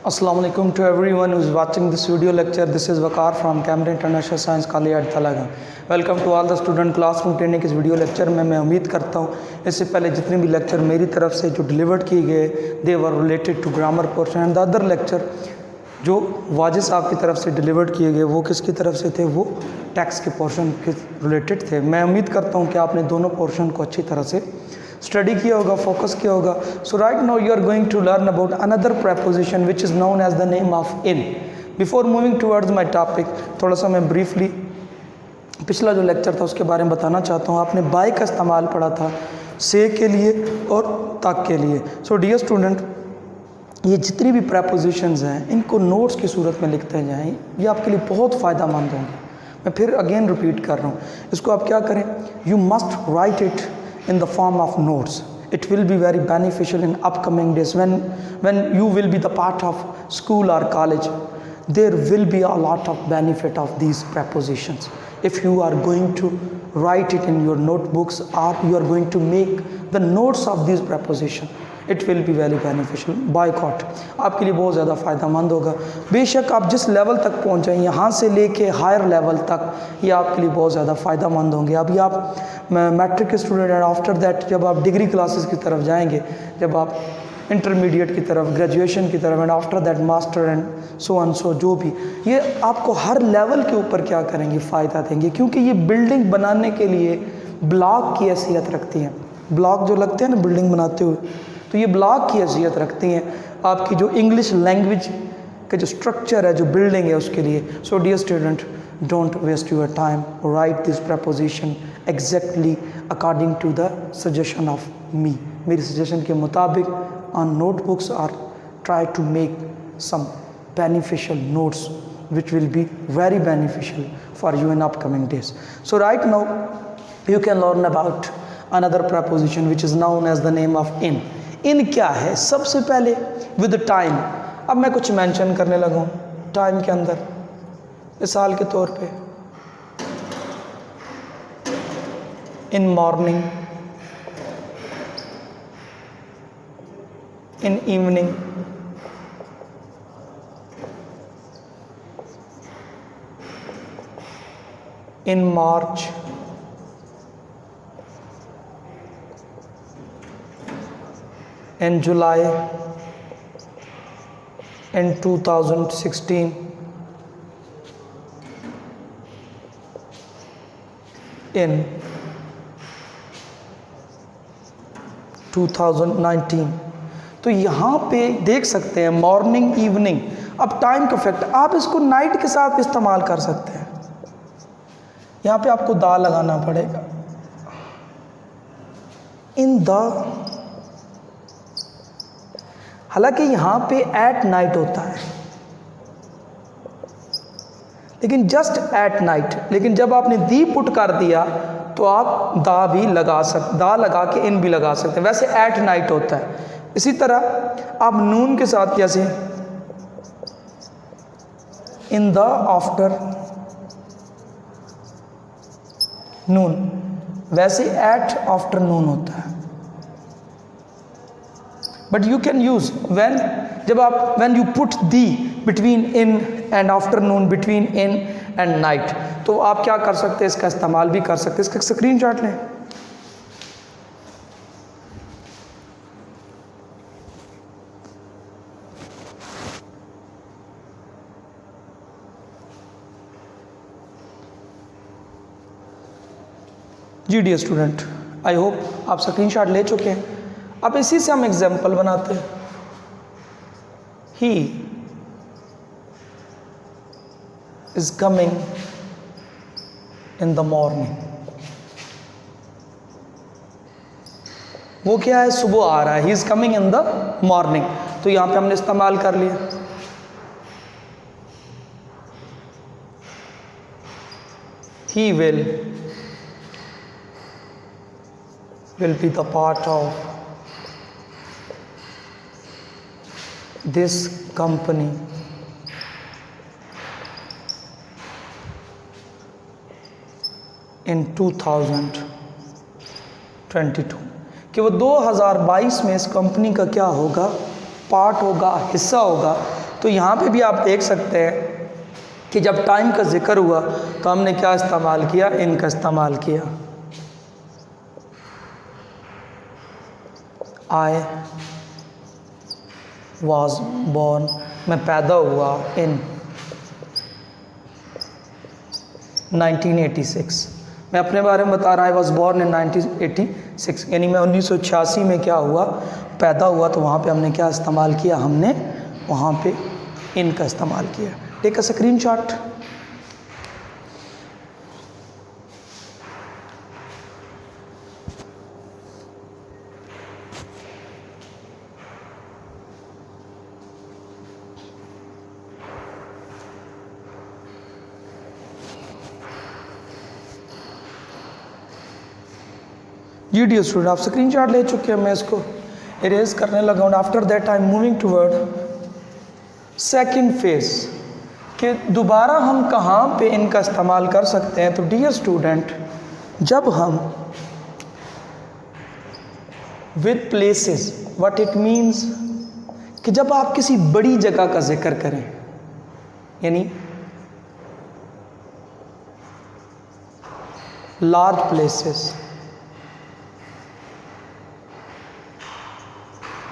Assalamualaikum to everyone who is watching this video lecture. This is Waqar from Cambridge International Science College at Talaga. Welcome to all the student classroom training इस video lecture में मैं उम्मीद करता हूँ इससे पहले जितने भी लेक्चर मेरी तरफ से जो डिलीवर्ड किए गए they were related to grammar portion and the other lecture जो वाजिद साहब की तरफ से डिलीवर्ड किए गए वो किसकी तरफ से थे, वो टैक्स के पोर्शन के रिलेटेड थे। मैं उम्मीद करता हूँ कि आपने दोनों पोर्शन को अच्छी तरह से स्टडी किया होगा, फोकस किया होगा। So right now you are going to learn about another preposition which is known as the name of in. Before moving towards my topic थोड़ा सा मैं ब्रीफली पिछला जो लेक्चर था उसके बारे में बताना चाहता हूँ। आपने बाय का इस्तेमाल पढ़ा था से के लिए और तक के लिए। सो डियर स्टूडेंट, ये जितनी भी प्रेपोजिशंस हैं इनको नोट्स की सूरत में लिखते जाएं, ये आपके लिए बहुत फ़ायदा मंद होंगे। मैं फिर अगेन रिपीट कर रहा हूँ, इसको आप क्या करें, you must write it in the form of notes. It will be very beneficial in upcoming days when you will be the part of school or college. There will be a lot of benefit of these prepositions if you are going to write it in your notebooks or you are going to make the notes of these prepositions. It will be very beneficial. Boycott आपके लिए बहुत ज़्यादा फ़ायदेमंद होगा। बेशक आप जिस level तक पहुँचे यहाँ से लेके हायर लेवल तक ये आपके लिए बहुत ज़्यादा फ़ायदेमंद होंगे। अभी आप मैट्रिक के स्टूडेंट एंड आफ्टर दैट जब आप डिग्री क्लासेस की तरफ जाएंगे, जब आप इंटरमीडिएट की तरफ, ग्रेजुएशन की तरफ and after that master and so जो भी, ये आपको हर लेवल के ऊपर क्या करेंगे, फ़ायदा देंगे। क्योंकि ये बिल्डिंग बनाने के लिए ब्लॉक की हैसियत रखती हैं। ब्लॉक जो लगते हैं ना बिल्डिंग बनाते हुए, तो ये ब्लॉक की हैसियत रखती हैं आपकी जो इंग्लिश लैंग्वेज का जो स्ट्रक्चर है, जो बिल्डिंग है उसके लिए। So dear student, don't waste your time, write this proposition exactly according to the suggestion of me. मेरी सजेशन के मुताबिक on notebooks are try to make some beneficial notes which will be very beneficial for you in upcoming days. So right now you can learn about another preposition which is known as the name of in. in क्या है? सबसे पहले with the time। अब मैं कुछ mention करने लगा हूँ टाइम के अंदर, मिसाल के तौर पे in morning, in evening, in March, in July, in 2016, in 2019। तो यहाँ पे देख सकते हैं मॉर्निंग, इवनिंग। अब टाइम का फैक्ट आप इसको नाइट के साथ इस्तेमाल कर सकते हैं। यहाँ पे आपको दा लगाना पड़ेगा, इन द। हालांकि यहाँ पे एट नाइट होता है, लेकिन जस्ट एट नाइट। लेकिन जब आपने दी पुट कर दिया तो आप दा भी लगा सकते, दा लगा के इन भी लगा सकते हैं। वैसे एट नाइट होता है। इसी तरह आप नून के साथ कैसे, इन द आफ्टर नून, वैसे एट आफ्टरनून होता है। But you can use when, जब आप when you put the between in and afternoon, between in and night, तो आप क्या कर सकते हैं, इसका इस्तेमाल भी कर सकते हैं। इसका स्क्रीनशॉट लें। जी डियर स्टूडेंट, आई होप आप स्क्रीनशॉट ले चुके हैं। अब इसी से हम एग्जाम्पल बनाते हैं। He is coming in the morning. वो क्या है, सुबह आ रहा है। He is coming in the morning, तो यहां पे हमने इस्तेमाल कर लिया। ही will be the part of this company in 2022, कि वो 2022 में इस कंपनी का क्या होगा, पार्ट होगा, हिस्सा होगा। तो यहाँ पे भी आप देख सकते हैं कि जब टाइम का जिक्र हुआ तो हमने क्या इस्तेमाल किया, इन का इस्तेमाल किया। आई वॉज बॉर्न, मैं पैदा हुआ इन 1986। मैं अपने बारे में बता रहा, आई वॉज बॉर्न इन 1986, यानी मैं 1986 में क्या हुआ, पैदा हुआ। तो वहाँ पे हमने क्या इस्तेमाल किया, हमने वहाँ पे इन का इस्तेमाल किया। Take a screenshot. जी डियर स्टूडेंट, आप स्क्रीनशॉट ले चुके हैं, मैं इसको इरेज करने लगा हूँ। After that I am moving toward second phase कि दोबारा हम कहाँ पे इनका इस्तेमाल कर सकते हैं। तो डियर स्टूडेंट, जब हम with places, what it means कि जब आप किसी बड़ी जगह का जिक्र करें, यानी large places,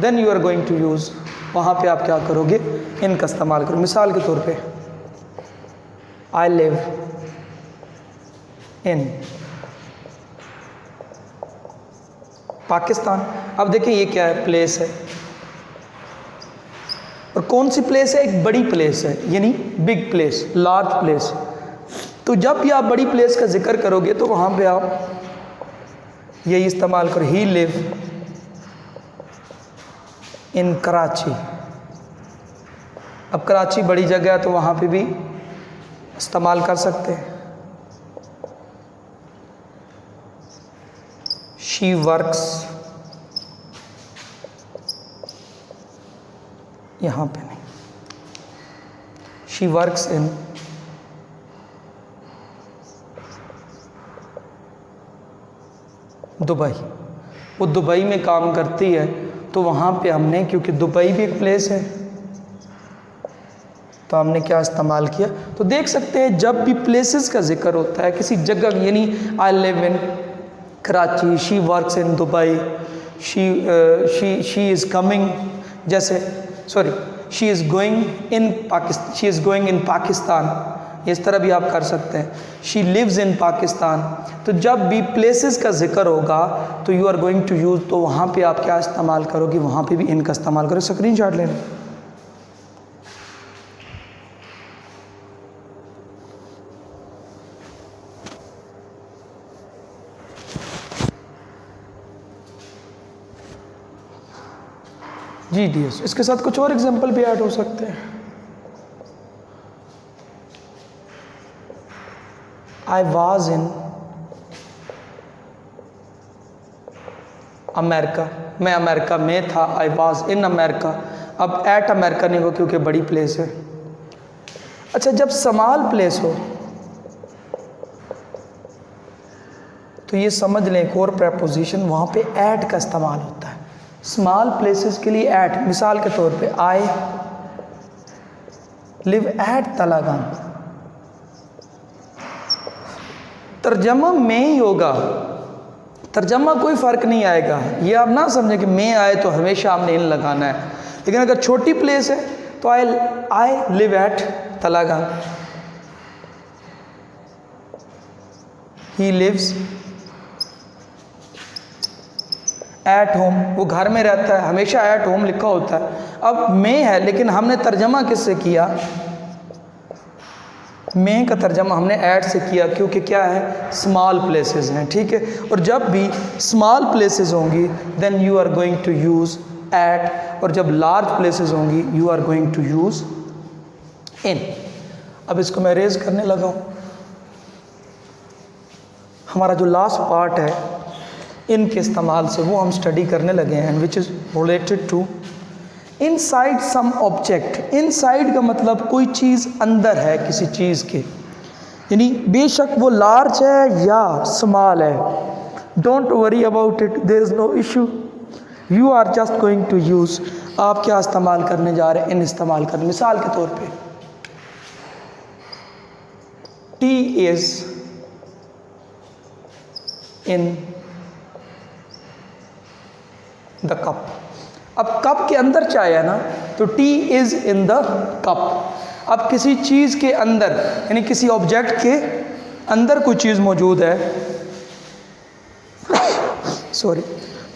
then you are going to use, वहाँ पे आप क्या करोगे, इनका इस्तेमाल करो। मिसाल के तौर पे आई लिव इन पाकिस्तान। अब देखिए ये क्या है, प्लेस है, और कौन सी प्लेस है, एक बड़ी प्लेस है, यानी बिग प्लेस, लार्ज प्लेस। तो जब भी आप बड़ी प्लेस का जिक्र करोगे तो वहाँ पे आप यही इस्तेमाल करो, ही लिव इन कराची। अब कराची बड़ी जगह है तो वहाँ पे भी इस्तेमाल कर सकते हैं। शी वर्क्स, यहाँ पे नहीं, शी वर्क्स इन दुबई, वो दुबई में काम करती है। तो वहाँ पे हमने, क्योंकि दुबई भी एक प्लेस है, तो हमने क्या इस्तेमाल किया। तो देख सकते हैं जब भी प्लेसेस का जिक्र होता है किसी जगह, यानी I live in Karachi, she works in Dubai, she is coming, जैसे sorry she is going in Pakistan, she is going in Pakistan, इस तरह भी आप कर सकते हैं। She lives in Pakistan. तो जब भी प्लेसेस का जिक्र होगा तो you are going to use, तो वहाँ पे आप क्या इस्तेमाल करोगे, वहाँ पे भी इनका इस्तेमाल करो। स्क्रीनशॉट लेना। जी डी, इसके साथ कुछ और एग्जांपल भी ऐड हो सकते हैं। आई वॉज इन अमेरिका, मैं अमेरिका में था। आई वॉज इन अमेरिका, अब एट अमेरिका नहीं हो क्योंकि बड़ी प्लेस है। अच्छा, जब स्मॉल प्लेस हो तो ये समझ लें एक और प्रेपोजिशन, वहाँ पे एट का इस्तेमाल होता है। स्मॉल प्लेसेस के लिए एट, मिसाल के तौर पे आई लिव एट तलागान, तर्जमा में ही होगा, तर्जमा कोई फ़र्क नहीं आएगा। ये आप ना समझें कि में आए तो हमेशा हमने इन लगाना है। लेकिन अगर छोटी प्लेस है तो I live at Talagang, he lives at home, वो घर में रहता है, हमेशा एट होम लिखा होता है। अब में है लेकिन हमने तर्जमा किससे किया, में का तर्जमा हमने ऐड से किया, क्योंकि क्या है, स्मॉल प्लेसेस हैं, ठीक है। और जब भी स्मॉल प्लेसेस होंगी then you are going to use at, और जब लार्ज प्लेसेस होंगी you are going to use in. अब इसको मैं रेज करने लगा हूँ। हमारा जो लास्ट पार्ट है इन के इस्तेमाल से वो हम स्टडी करने लगे हैं, which is related to inside some object. Inside का मतलब कोई चीज़ अंदर है किसी चीज़ के, यानी बेशक वो लार्ज है या स्मॉल है, don't worry about it, there is no issue. You are just going to use, आप क्या इस्तेमाल करने जा रहे हैं, इन इस्तेमाल करने। मिसाल के तौर पे T is in the cup. अब कप के अंदर चाय है ना, तो T is in the cup. अब किसी चीज़ के अंदर, यानी किसी ऑब्जेक्ट के अंदर कोई चीज़ मौजूद है, sorry,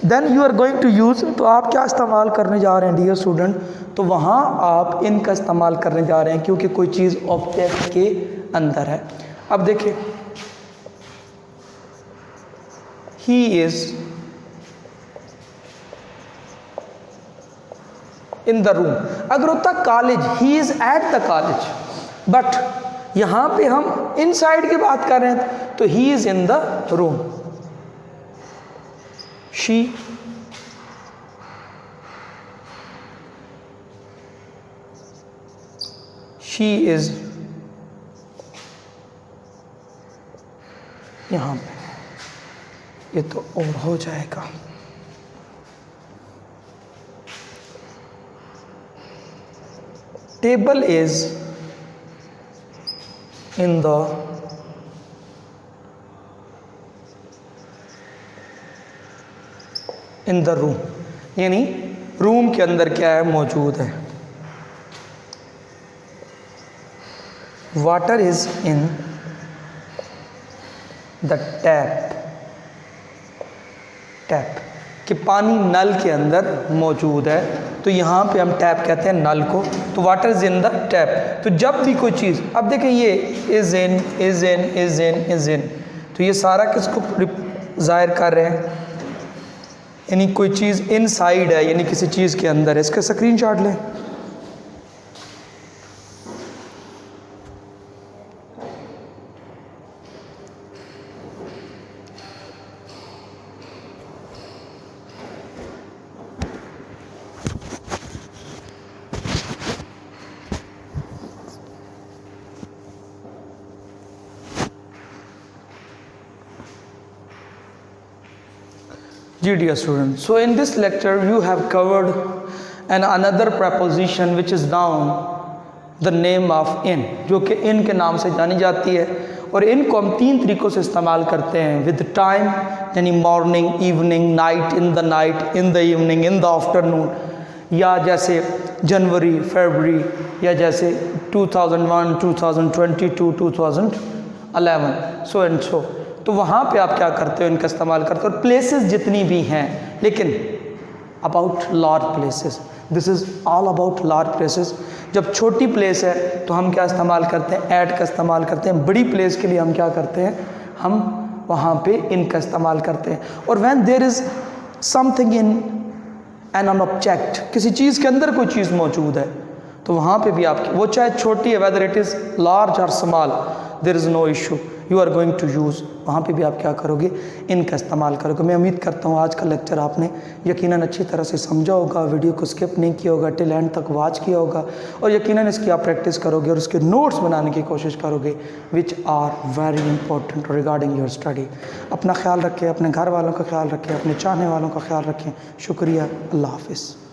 then you are going to use, तो आप क्या इस्तेमाल करने जा रहे हैं डियर स्टूडेंट, तो वहाँ आप इन का इस्तेमाल करने जा रहे हैं क्योंकि कोई चीज़ ऑब्जेक्ट के अंदर है। अब देखिए, he is in the room. अगर होता college, he is at the college, but यहाँ पे हम इनसाइड की बात कर रहे हैं, तो he is in the room. She is यहाँ पे, ये तो और हो जाएगा। Table is in the room, यानी रूम के अंदर क्या है, मौजूद है। Water is in the tap, tap कि पानी नल के अंदर मौजूद है, तो यहाँ पे हम टैप कहते हैं नल को, तो water is in the tap. तो जब भी कोई चीज़, अब देखें ये is in, is in, is in, is in, तो ये सारा किसको ज़ाहिर कर रहे हैं, यानी कोई चीज़ इनसाइड है, यानी किसी चीज़ के अंदर है। इसका स्क्रीनशॉट लें। Dear students, so in this lecture you have covered another preposition which is noun, the name of in, जो कि in के नाम से जानी जाती है। और in को हम 3 तरीक़ों से इस्तेमाल करते हैं, with time यानी morning, evening, night, in the night, in the evening, in the afternoon, या जैसे जनवरी, फरवरी, या जैसे 2001, 2022, 2011, so and so। तो वहाँ पे आप क्या करते हो, इनका इस्तेमाल करते हो। और प्लेसेस जितनी भी हैं, लेकिन about large places, this is all about large places. जब छोटी प्लेस है तो हम क्या इस्तेमाल करते हैं, ऐट का इस्तेमाल करते हैं। बड़ी प्लेस के लिए हम क्या करते हैं, हम वहाँ पे इनका इस्तेमाल करते हैं। और when there is something in an object, किसी चीज़ के अंदर कोई चीज़ मौजूद है, तो वहाँ पे भी आप, वो चाहे छोटी है, whether it is large or small, there is no issue, you are going to use, वहाँ पे भी आप क्या करोगे, इनका इस्तेमाल करोगे। मैं उम्मीद करता हूँ आज का लेक्चर आपने यकीनन अच्छी तरह से समझा होगा, वीडियो को स्किप नहीं किया होगा, टिल एंड तक वॉच किया होगा, और यकीनन इसकी आप प्रैक्टिस करोगे और उसके नोट्स बनाने की कोशिश करोगे, which are very important regarding your study. अपना ख्याल रखें, अपने घर वालों का ख्याल रखें, अपने चाहने वालों का ख्याल रखें। शुक्रिया, अल्लाह हाफिज़।